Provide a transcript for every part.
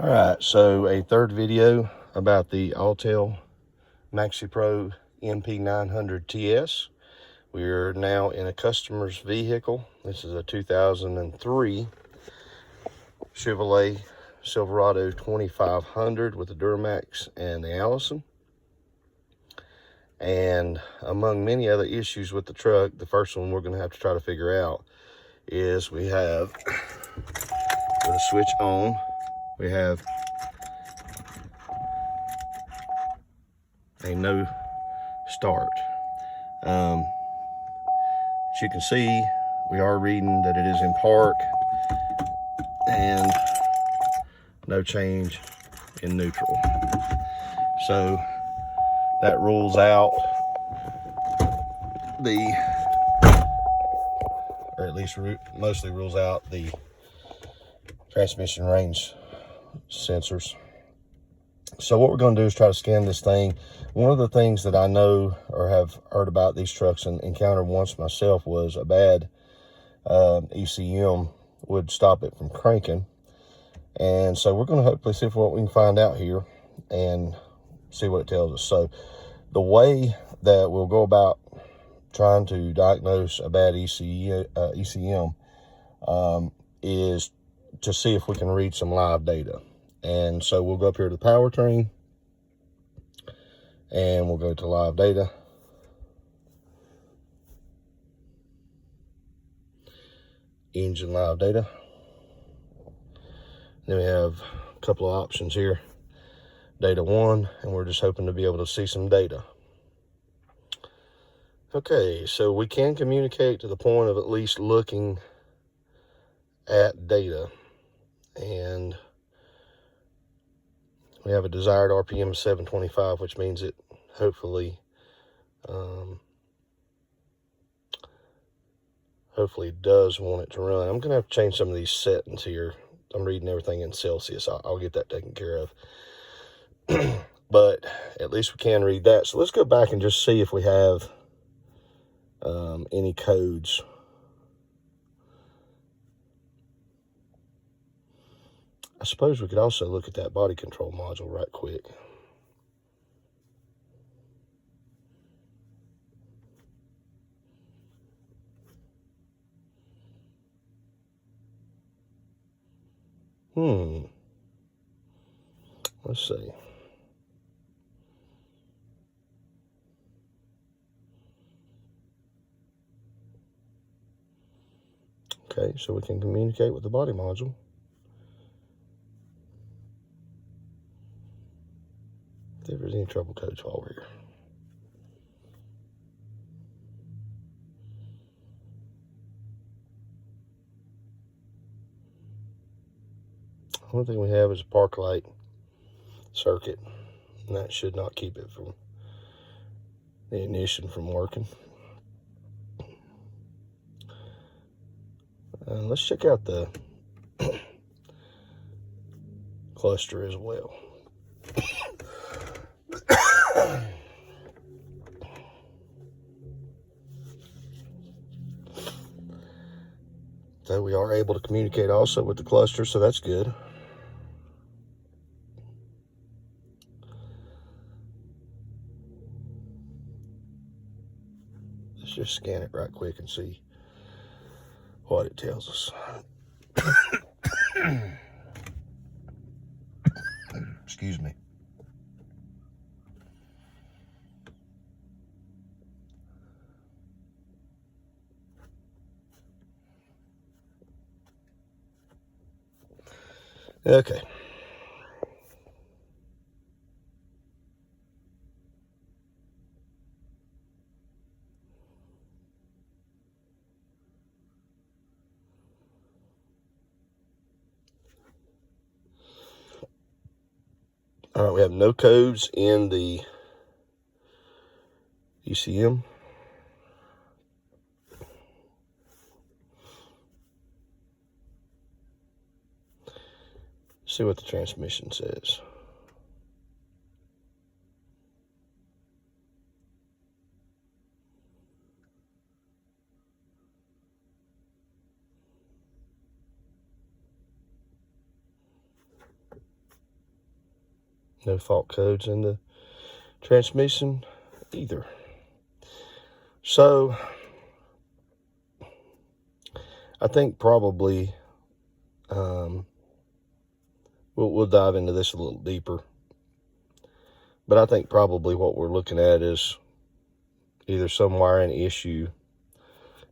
All right, so a third video about the Autel MaxiPro MP900-TS. We are now in a customer's vehicle. This is a 2003 Chevrolet Silverado 2500 with the Duramax and the Allison. And among many other issues with the truck, the first one we're going to have to try to figure out is we have the switch on. We have a no start. As you can see, we are reading that it is in park and no change in neutral. So that rules out or at least mostly rules out the transmission range sensors. So what we're going to do is try to scan this thing. One of the things that I know or have heard about these trucks and encountered once myself was a bad ECM would stop it from cranking. And so we're going to hopefully see what we can find out here and see what it tells us. So the way that we'll go about trying to diagnose a bad ECM is to see if we can read some live data. And so we'll go up here to the powertrain and we'll go to live data. Engine live data. Then we have a couple of options here. Data 1, and we're just hoping to be able to see some data. Okay, so we can communicate to the point of at least looking at data. And we have a desired RPM of 725, which means it hopefully does want it to run. I'm going to have to change some of these settings here. I'm reading everything in Celsius. I'll get that taken care of. But at least we can read that. So let's go back and just see if we have any codes. I suppose we could also look at that body control module right quick. Let's see. Okay, so we can communicate with the body module. See if there's any trouble codes while we're here. The only thing we have is a park light circuit, and that should not keep it from the ignition from working. Let's check out the cluster as well. So we are able to communicate also with the cluster, so that's good. Let's just scan it right quick and see what it tells us. Excuse me. Okay. All right, we have no codes in the ECM. See what the transmission says. No fault codes in the transmission either. So I think probably we'll dive into this a little deeper. But I think probably what we're looking at is either some wiring issue,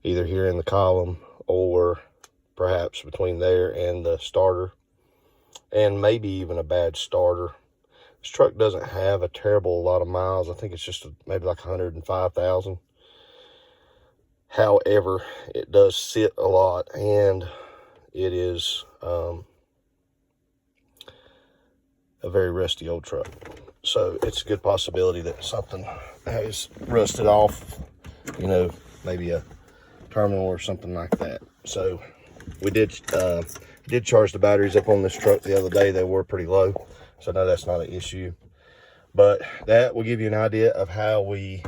either here in the column or perhaps between there and the starter, and maybe even a bad starter. This truck doesn't have a terrible lot of miles. I think it's just maybe like 105,000. However, it does sit a lot, and it is a very rusty old truck. So it's a good possibility that something has rusted off, you know, maybe a terminal or something like that. So we did charge the batteries up on this truck the other day. They were pretty low, so no, that's not an issue. But that will give you an idea of how we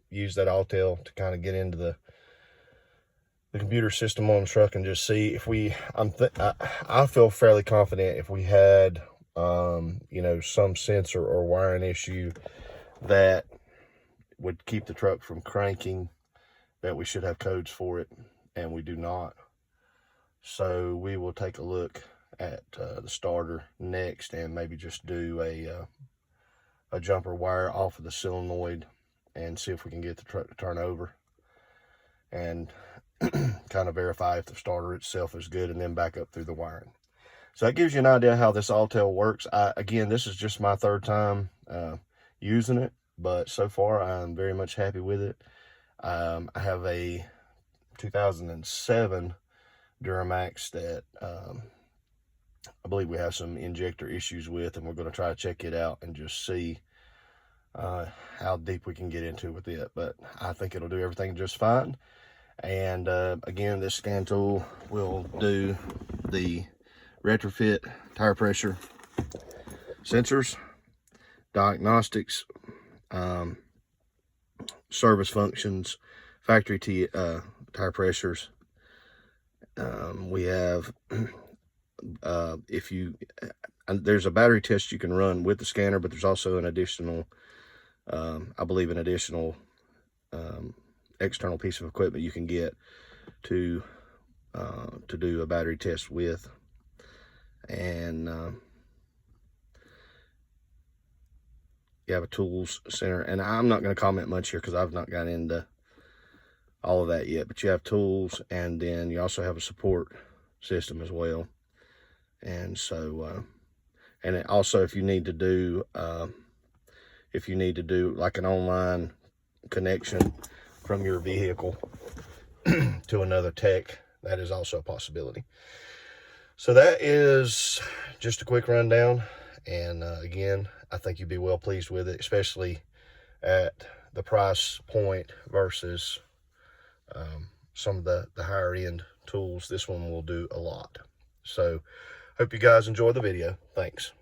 use that Autel to kind of get into the computer system on the truck and just see if we, I feel fairly confident if we had, you know, some sensor or wiring issue that would keep the truck from cranking, that we should have codes for it, and we do not. So we will take a look at the starter next and maybe just do a jumper wire off of the solenoid and see if we can get the truck to turn over and kind of verify if the starter itself is good, and then back up through the wiring. So that gives you an idea how this Autel works. Again, this is just my third time using it, but so far I'm very much happy with it. I have a 2007 Duramax that I believe we have some injector issues with, and we're going to try to check it out and just see how deep we can get into with it. But I think it'll do everything just fine. And again, this scan tool will do the retrofit tire pressure sensors, diagnostics, service functions, factory tire pressures. We have there's a battery test you can run with the scanner, but there's also an additional I believe an additional external piece of equipment you can get to do a battery test with. And you have a tools center, and I'm not going to comment much here because I've not got into all of that yet, but you have tools, and then you also have a support system as well. And so and it also, if you need to do like an online connection from your vehicle to another tech, that is also a possibility. So that is just a quick rundown, and again, I think you'd be well pleased with it, especially at the price point versus some of the higher end tools. This one will do a lot. So hope you guys enjoy the video. Thanks.